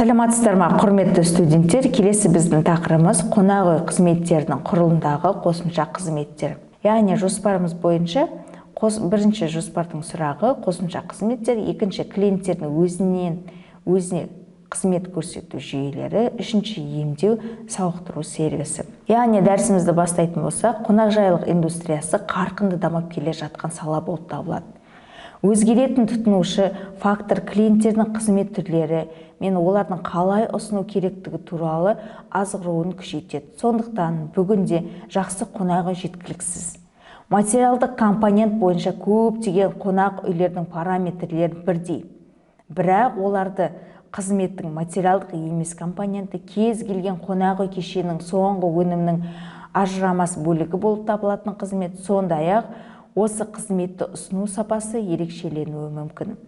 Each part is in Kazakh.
Саламатсыздар ма, құрметті студенттер? Келесі біздің тақырыбымыз қонақ үй қызметтерінің құрылымдағы қосымша қызметтер. Яғни жоспарымыз бойынша бірінші жоспардың сұрағы қосымша қызметтер, екінші клиенттердің өзіне қызмет көрсету жүйелері, үшінші емдеу, сауықтыру сервисі. Яғни дәрісімізді бастайтын болсақ, қонақжайлық индустриясы қарқынды дамып келе жатқан сала болып табылады. Өзгеретін тұтынушы фактор клиенттердің қызмет түрлері мен олардың қалай ұсыну керектігі туралы азғыруын күшейтеді. Сондықтан бүгінде жақсы қонақ үй жеткіліксіз. Материалдық компонент бойынша көптеген қонақ үйлердің параметрлері бірдей. Бірақ оларды қызметтің материалдық емес компоненті кез келген қонақ үй кешенінің соңғы өнімнің ажырамас бөлігі болып табылатын қызмет, сондай-ақ осы қызметті ұсыну сапасы ерекшеленуі мүмкін.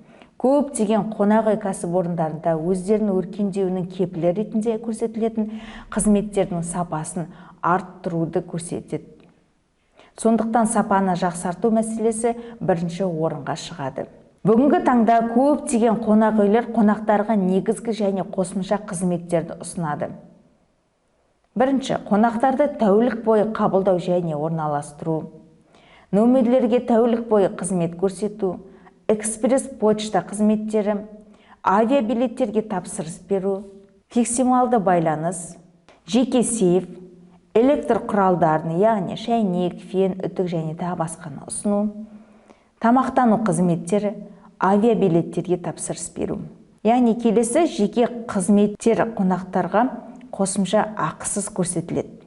Көптеген қонақ үй кәсіпорындарында өздерінің өркендеуінің кепілі ретінде көрсетілетін қызметтердің сапасын арттыруды көрсетеді. Сондықтан сапаны жақсарту мәселесі бірінші орынға шығады. Бүгінгі таңда көптеген қонақ үйлер қонақтарға негізгі және қосымша қызметтерді ұсынады. Бірінші, қонақтарды тәулік бойы қабылдау және орналастыру, нөмірлерге тәулік бойы қызмет көрсету, экспресс-почта қызметтері, авиабилеттерге тапсырыс беру, фиксималды байланыс, жеке сейф, электр құралдарын, яғни шәйнек, фен, үтік және тағы басқаны ұсыну, тамақтану қызметтері, авиабилеттерге тапсырыс беру. Яғни келесі жеке қызметтер қонақтарға қосымша ақысыз көрсетіледі.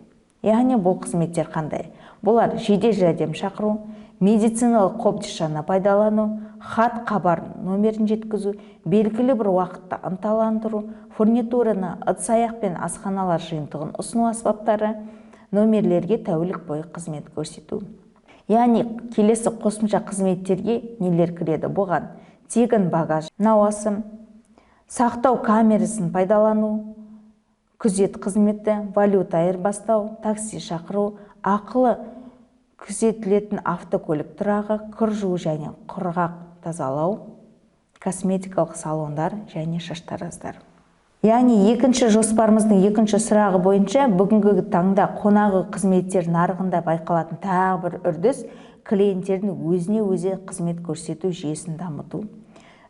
Яғни бұл қызметтер қандай? Бұлар жедел жәрдем шақыру, медициналық қобдишаны пайдалану, хат хабар номерін жеткізу, белгілі бір уақытта ынталандыру, фурнитураны, ыдыс-аяқ пен асханалар жиынтығын ұсыну аспаптары, номерлерге тәулік бойы қызмет көрсету. Яғни келесі қосымша қызметтерге нелер кіреді? Бұған тегін багаж науасы, сақтау камерасын пайдалану, күзет қызметі, валюта айырбастау, такси шақыру, ақылы күзетілетін автокөлік тұрағы, кір жуу және құрғақ тазалау, косметикалық салондар және шаштараздар. Яғни екінші жоспарымыздың екінші сұрағы бойынша бүгінгі таңда қонақ үй қызметтер нарығында байқалатын тағы бір үрдіс клиенттердің өзіне өзі қызмет көрсету жүйесін дамыту.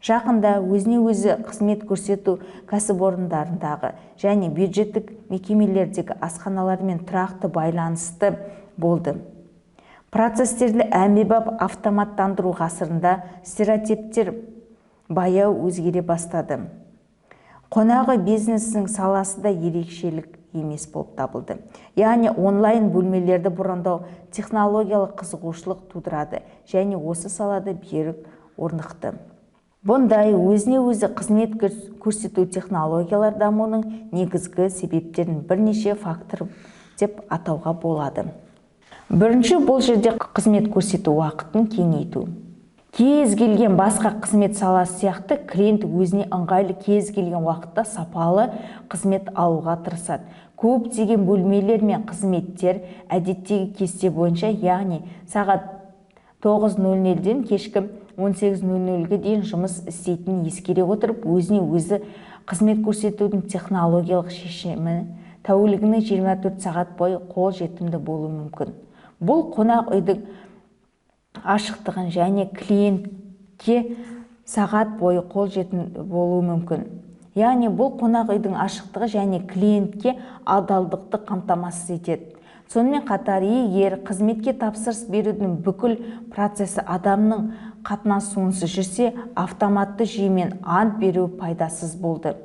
Жақында өзіне өзі қызмет көрсету кәсіпорындарындағы және бюджеттік мекемелердегі асханалармен тұрақты байланысты болды. Процестерді әмбебап автоматтандыру ғасырында стереотиптер баяу өзгере бастады. Қонақ үй бизнесінің саласы да ерекшелік емес болып табылды. Яғни онлайн бөлмелерді бұрындау технологиялық қызығушылық тудырады және осы салада берік орнықты. Бұндай өзіне өзі қызмет көрсету технологиялар дамуының негізгі себептерін бірнеше фактор деп атауға болады. Бірінші, бұл жерде қызмет көрсету уақытын кеңейту. Кез келген басқа қызмет саласы сияқты клиент өзіне ыңғайлы кез келген уақытта сапалы қызмет алуға тырысады. Көптеген бөлмелер мен қызметтер әдеттегі кесте бойынша, яғни сағат 9:00-ден кешкі 18:00-ге дейін жұмыс істейтінін ескере отырып, өзіне өзі қызмет көрсетудің технологиялық шешімі тәулігіне 24 сағат бойы қол жетімді болуы мүмкін. Бұл қонақ үйдің ашықтығын және клиентке сағат бойы қол жетімді болуы мүмкін. Яғни бұл қонақ үйдің ашықтығы және клиентке адалдықты қамтамасыз етеді. Сонымен қатар, егер қызметке тапсырыс берудің бүкіл процесі адамның қатынасуынсыз жүрсе, автоматты жүйемен ант беру пайдасыз болды.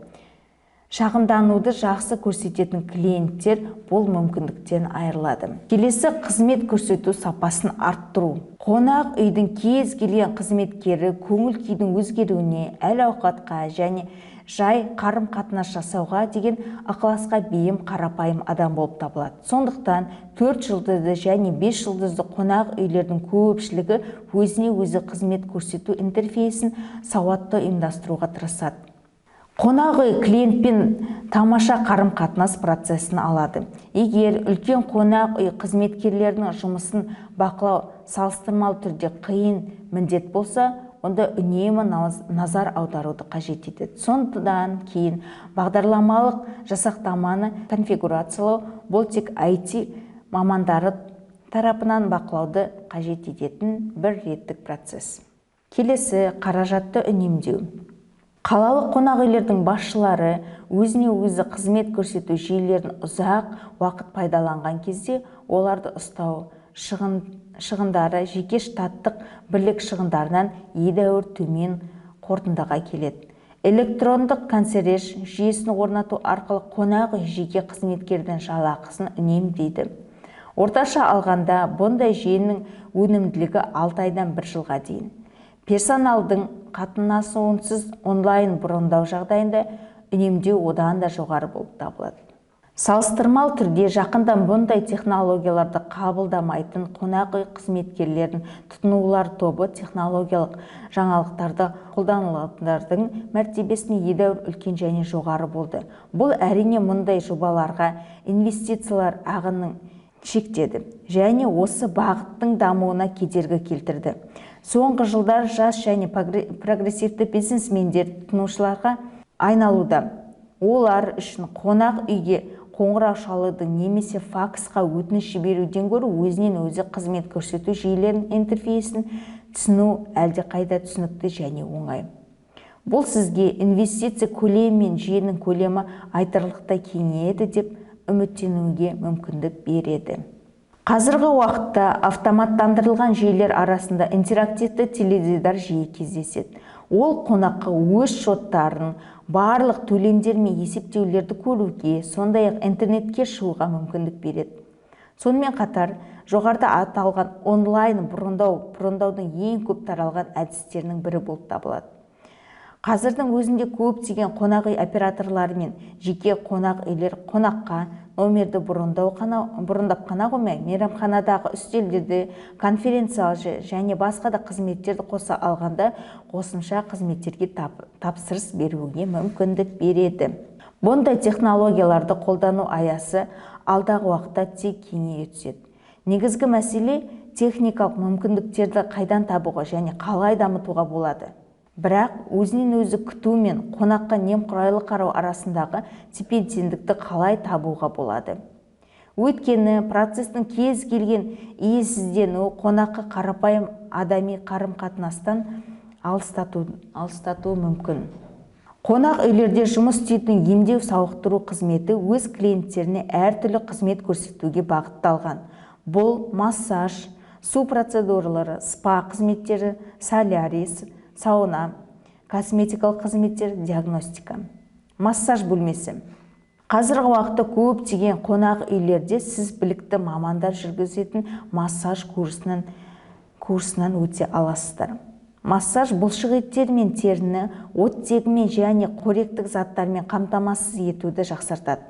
Шағымдануды жақсы көрсететін клиенттер бұл мүмкіндіктен айырылады. Келесі, қызмет көрсету сапасын арттыру. Қонақ үйдің кез келген қызметкері көңіл күйдің өзгеруіне, әл-ауқатқа және жай қарым-қатынас жасауға деген ықыласқа бейім қарапайым адам болып табылады. Сондықтан 4 жұлдызды және 5 жұлдызды қонақ үйлердің көпшілігі өзіне өзі қызмет көрсету интерфейсін сауатты ұйымдастыруға тырысады. Қонақ үй клиентпен тамаша қарым-қатынас процесін алады. Егер үлкен қонақ үй қызметкерлерінің жұмысын бақылау салыстырмалы түрде қиын міндет болса, онда үнемі назар аударуды қажет етеді. Сондықтан кейін бағдарламалық жасақтаманы конфигурациялау бұл тек IT мамандары тарапынан бақылауды қажет ететін бір реттік процесс. Келесі, қаражатты үнемдеу. Қалалық қонақ үйлердің басшылары өзіне өзі қызмет көрсету жүйелерін ұзақ уақыт пайдаланған кезде оларды ұстау шығындары жеке штаттық бірлік шығындарынан едәуір төмен қорытындыға келеді. Электрондық консьерж жүйесін орнату арқылы қонақ үй жеке қызметкердің жалақысын үнемдейді. Орташа алғанда бұндай жүйенің өнімділігі 6 айдан 1 жылға дейін. Персоналдың қатынасуынсыз онлайн брондау жағдайында үнемдеу одан да жоғары болып табылады. Салыстырмалы түрде жақында бұндай технологияларды қабылдамайтын қонақ үй қызметкерлерінің тұтынулар тобы технологиялық жаңалықтарды қолданылатындардың мәртебесіне едәуір үлкен және жоғары болды. Бұл әрине мұндай жобаларға инвестициялар ағынын шектеді және осы бағыттың дамуына кедергі келтірді. Соңғы жылдар жас және прогрессивті бизнесмендер тұтынушыларға айналуда. Олар үшін қонақ үйге қоңырау шалудың немесе факсқа өтініш жіберуден гөрі өзінен өзі қызмет көрсету жүйелерінің интерфейсін түсіну әлдеқайда түсінікті және оңай. Бұл сізге инвестиция көлемі мен жүйенің көлемі айтарлықтай кеңейеді деп үміттенуге мүмкіндік береді. Қазіргі уақытта автоматтандырылған жүйелер арасында интерактивті теледидар жиі кездеседі. Ол қонаққа өз шоттарын, барлық төлемдер мен есептеулерді көруге, сондай-ақ интернетке шығуға мүмкіндік береді. Сонымен қатар, жоғарыда аталған онлайн брондаудың ең көп таралған әдістерінің бірі болып табылады. Қазірдің өзінде көптеген қонақ үй операторлары мен жеке қонақ үйлер қонаққа номерді бұрындап қана қоймай, мейрамханадағы үстелдерді, конференциялар және басқа да қызметтерді қоса алғанда қосымша қызметтерге тапсырыс беруге мүмкіндік береді. Бұндай технологияларды қолдану аясы алдағы уақытта тек кеңейе түседі. Негізгі мәселе техникалық мүмкіндіктерді қайдан табуға және қалай дамытуға болады. Бірақ өзінен өзі күту мен қонаққа немқұрайлы қарау арасындағы тепе-теңдікті қалай табуға болады. Өйткені процестің кез келген иесіздену қонаққа қарапайым адами қарым-қатынастан алыстатуы мүмкін. Қонақ үйлерде жұмыс істейтін емдеу сауықтыру қызметі өз клиенттеріне әртүрлі қызмет көрсетуге бағытталған. Бұл массаж, су процедуралары, спа қызметтері, солярий, сауна, косметикалық қызметтер, диагностика. Массаж бөлмесі. Қазіргі уақытта көптеген қонақ үйлерде сіз білікті мамандар жүргізетін массаж курсынан өте аласыздар. Массаж бұлшық еттер мен теріні оттегімен және қоректік заттармен қамтамасыз етуді жақсартады.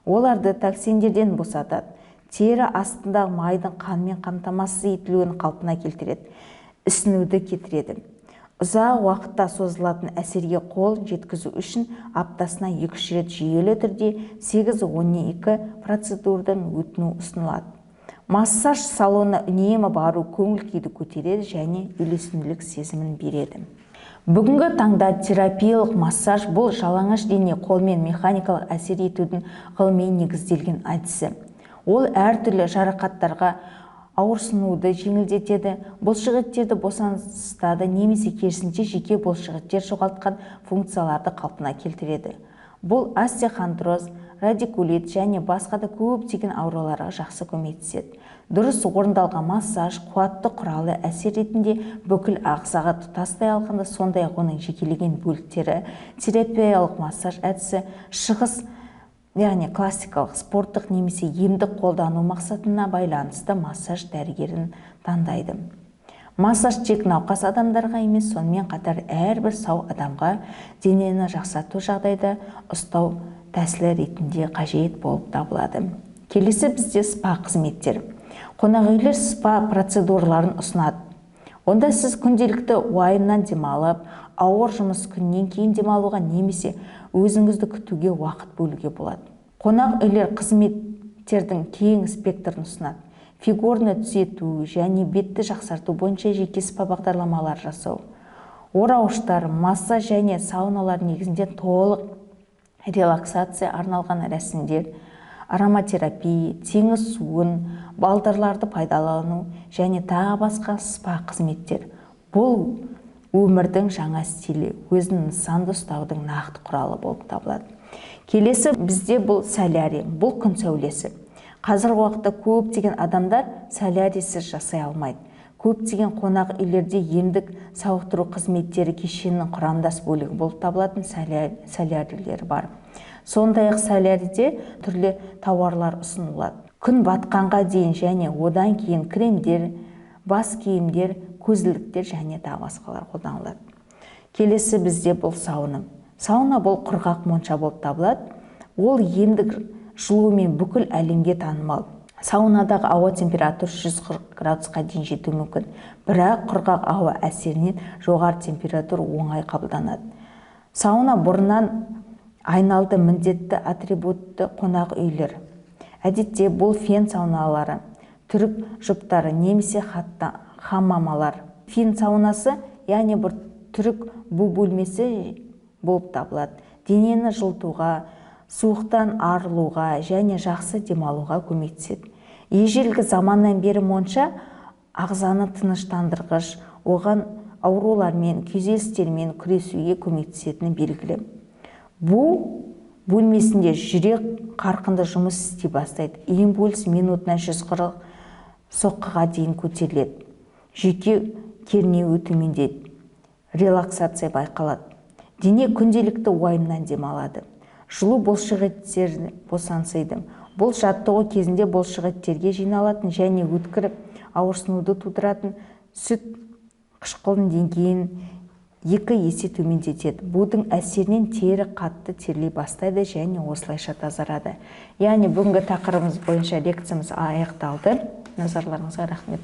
Оларды токсиндерден босатады. Тері астындағы майдың қанмен қамтамасыз етілуін қалпына келтіреді. Ісінуді кетіреді. Ұзақ уақытта созылатын әсерге қол жеткізу үшін аптасына 2-3 рет жүйелі түрде 8-12 процедурадан өтіну ұсынылады. Массаж салонына үнемі бару көңіл күйді көтереді және үйлесімділік сезімін береді. Бүгінгі таңда терапиялық массаж бұл жалаңаш дене қолмен механикалық әсер етудің ғылыми негізделген әдісі. Ол әртүрлі жарақаттарға ауырсынуды жеңілдетеді, бұлшықеттерді босаңсытады немесе керісінше жеке бұлшықеттер жоғалтқан функцияларды қалпына келтіреді. Бұл остеохондроз, радикулит және басқа да көптеген ауруларға жақсы көмектеседі. Дұрыс орындалған массаж қуатты құралы әсер ретінде бүкіл ағзаға тұтастай алғанда, сондай-ақ оның жекелеген бөліктері, терапиялық массаж әдісі шығыс яғни классикалық, спорттық немесе емдік қолдану мақсатына байланысты массаж дәрігерін таңдайды. Массаж тек науқас адамдарға емес, сонымен қатар әрбір сау адамға денені жақсарту жағдайда ұстау тәсілі ретінде қажет болып табылады. Келесі бізде спа қызметтер. Қонақ үйлер спа процедураларын ұсынады. Онда сіз күнделікті уайымнан демалып, ауыр жұмыс күннен кейін демалуға немесе өзіңізді күтуге уақыт бөлуге болады. Қонақ үйлер қызметтердің кең спектрін ұсынады. Фигурны түзету және бетті жақсарту бойынша жеке спа бағдарламалар жасау. орауыштар, массаж және сауналар негізінде толық релаксация арналған рәсімдер, ароматерапия, теңіз суын, балдырларды пайдалану және тағы басқа спа қызметтер. Бұл өмірдің жаңа стилі, өзін нысанды ұстаудың нақты құралы болып табылады. Келесі бізде бұл солярий, бұл күн сәулесі. Қазіргі уақытта көптеген адамдар солярийсіз жасай алмайды. Көптеген қонақ үйлерде емдік сауықтыру қызметтері кешенінің құрамдас бөлігі болып табылатын солярийлер бар. Сондай-ақ солярийде түрлі тауарлар ұсынылады. Күн батқанға дейін және одан кейін кремдер, бас киімдер, көзілдіктер және тағы басқалар қолданылады. Келесі бізде бұл сауна. Сауна бұл құрғақ монша болып табылады. Ол емдік жылумен бүкіл әлемге танымал. Саунадағы ауа температурасы 140 градусқа дейін жетуі мүмкін. Бірақ құрғақ ауа әсерінен жоғары температура оңай қабылданады. Сауна бұрыннан айналды міндетті атрибутты қонақ үйлер. Әдетте бұл фен сауналары, түрік жұптары немесе хамамалар. Фен саунасы, яғни бір түрік бу бөлмесі болып табылады. Денені жылытуға, суықтан арылуға және жақсы демалуға көмектеседі. Ежелгі заманнан бері монша ағзаны тыныштандырғыш, оған аурулармен, күйзелістермен күресуге көмектесетіні белгілі. Бұл бөлмесінде жүрек қарқынды жұмыс істей бастайды. Импульс минутына 140 соққыға дейін көтеріледі. Жүйке кернеуі төмендейді. Релаксация байқалады. Дене күнделікті уайымнан демалады. Жылу бұлшықеттер босансиды. Бұл жаттығу кезінде бұлшықеттерге жиналатын және өткір ауырсынуды тудыратын сүт қышқылының деңгейін 2 есе төмендетеді. Будың әсерінен тері қатты терлей бастайды және осылайша тазарады. Яғни бүгінгі тақырыбымыз бойынша лекциямыз аяқталды. Назарларыңызға рахмет.